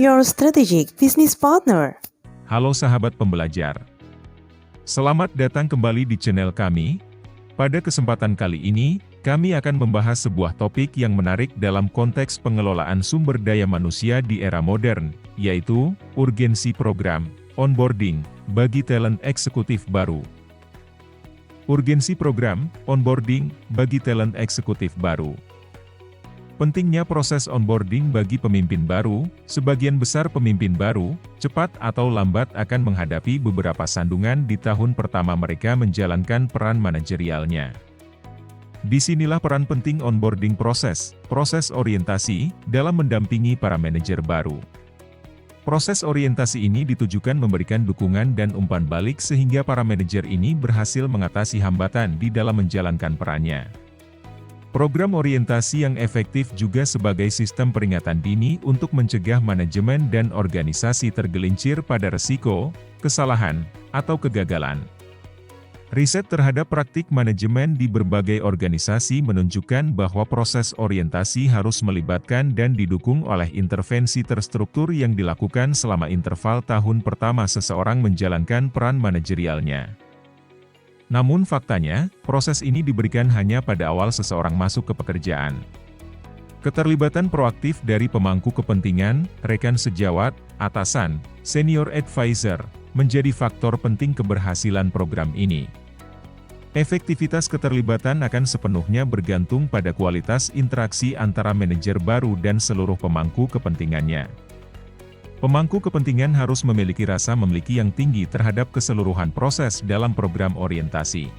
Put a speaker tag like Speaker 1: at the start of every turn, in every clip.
Speaker 1: your strategic business partner.
Speaker 2: Halo sahabat pembelajar. Selamat datang kembali di channel kami. Pada kesempatan kali ini, kami akan membahas sebuah topik yang menarik dalam konteks pengelolaan sumber daya manusia di era modern, yaitu urgensi program onboarding bagi talent eksekutif baru. Urgensi program onboarding bagi talent eksekutif baru. Pentingnya proses onboarding bagi pemimpin baru. Sebagian besar pemimpin baru, cepat atau lambat akan menghadapi beberapa sandungan di tahun pertama mereka menjalankan peran manajerialnya. Disinilah peran penting onboarding proses orientasi, dalam mendampingi para manajer baru. Proses orientasi ini ditujukan memberikan dukungan dan umpan balik sehingga para manajer ini berhasil mengatasi hambatan di dalam menjalankan perannya. Program orientasi yang efektif juga sebagai sistem peringatan dini untuk mencegah manajemen dan organisasi tergelincir pada resiko, kesalahan, atau kegagalan. Riset terhadap praktik manajemen di berbagai organisasi menunjukkan bahwa proses orientasi harus melibatkan dan didukung oleh intervensi terstruktur yang dilakukan selama interval tahun pertama seseorang menjalankan peran manajerialnya. Namun faktanya, proses ini diberikan hanya pada awal seseorang masuk ke pekerjaan. Keterlibatan proaktif dari pemangku kepentingan, rekan sejawat, atasan, senior advisor, menjadi faktor penting keberhasilan program ini. Efektivitas keterlibatan akan sepenuhnya bergantung pada kualitas interaksi antara manajer baru dan seluruh pemangku kepentingannya. Pemangku kepentingan harus memiliki rasa memiliki yang tinggi terhadap keseluruhan proses dalam program orientasi.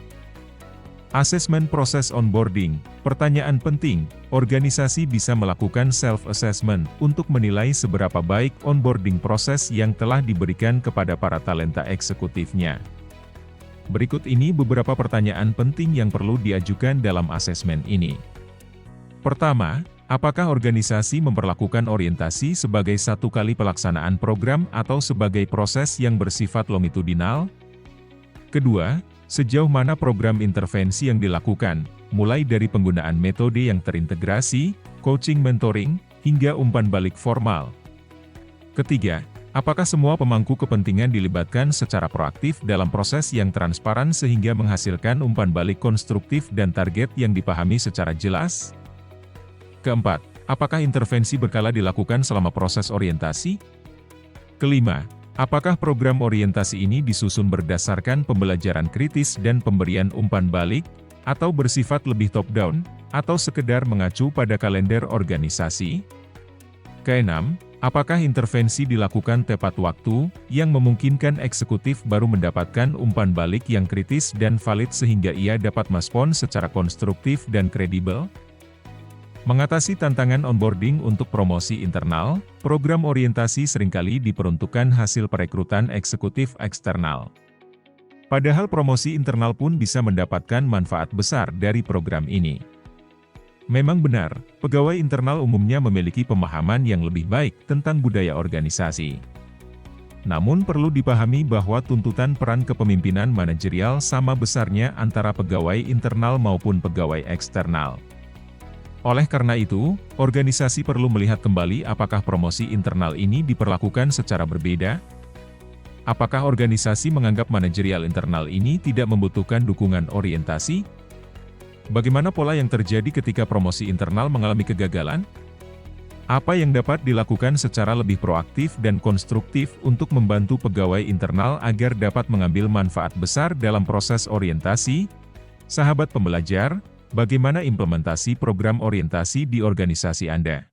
Speaker 2: Asesmen proses onboarding. Pertanyaan penting, organisasi bisa melakukan self-assessment untuk menilai seberapa baik onboarding proses yang telah diberikan kepada para talenta eksekutifnya. Berikut ini beberapa pertanyaan penting yang perlu diajukan dalam asesmen ini. Pertama, apakah organisasi memperlakukan orientasi sebagai satu kali pelaksanaan program atau sebagai proses yang bersifat longitudinal? Kedua, sejauh mana program intervensi yang dilakukan, mulai dari penggunaan metode yang terintegrasi, coaching mentoring, hingga umpan balik formal? Ketiga, apakah semua pemangku kepentingan dilibatkan secara proaktif dalam proses yang transparan sehingga menghasilkan umpan balik konstruktif dan target yang dipahami secara jelas? Keempat, apakah intervensi berkala dilakukan selama proses orientasi? Kelima, apakah program orientasi ini disusun berdasarkan pembelajaran kritis dan pemberian umpan balik, atau bersifat lebih top-down, atau sekedar mengacu pada kalender organisasi? Keenam, apakah intervensi dilakukan tepat waktu, yang memungkinkan eksekutif baru mendapatkan umpan balik yang kritis dan valid sehingga ia dapat merespon secara konstruktif dan kredibel? Mengatasi tantangan onboarding untuk promosi internal, program orientasi seringkali diperuntukkan hasil perekrutan eksekutif eksternal. Padahal promosi internal pun bisa mendapatkan manfaat besar dari program ini. Memang benar, pegawai internal umumnya memiliki pemahaman yang lebih baik tentang budaya organisasi. Namun perlu dipahami bahwa tuntutan peran kepemimpinan manajerial sama besarnya antara pegawai internal maupun pegawai eksternal. Oleh karena itu, organisasi perlu melihat kembali apakah promosi internal ini diperlakukan secara berbeda. Apakah organisasi menganggap manajerial internal ini tidak membutuhkan dukungan orientasi? Bagaimana pola yang terjadi ketika promosi internal mengalami kegagalan? Apa yang dapat dilakukan secara lebih proaktif dan konstruktif untuk membantu pegawai internal agar dapat mengambil manfaat besar dalam proses orientasi? Sahabat pembelajar, bagaimana implementasi program orientasi di organisasi Anda?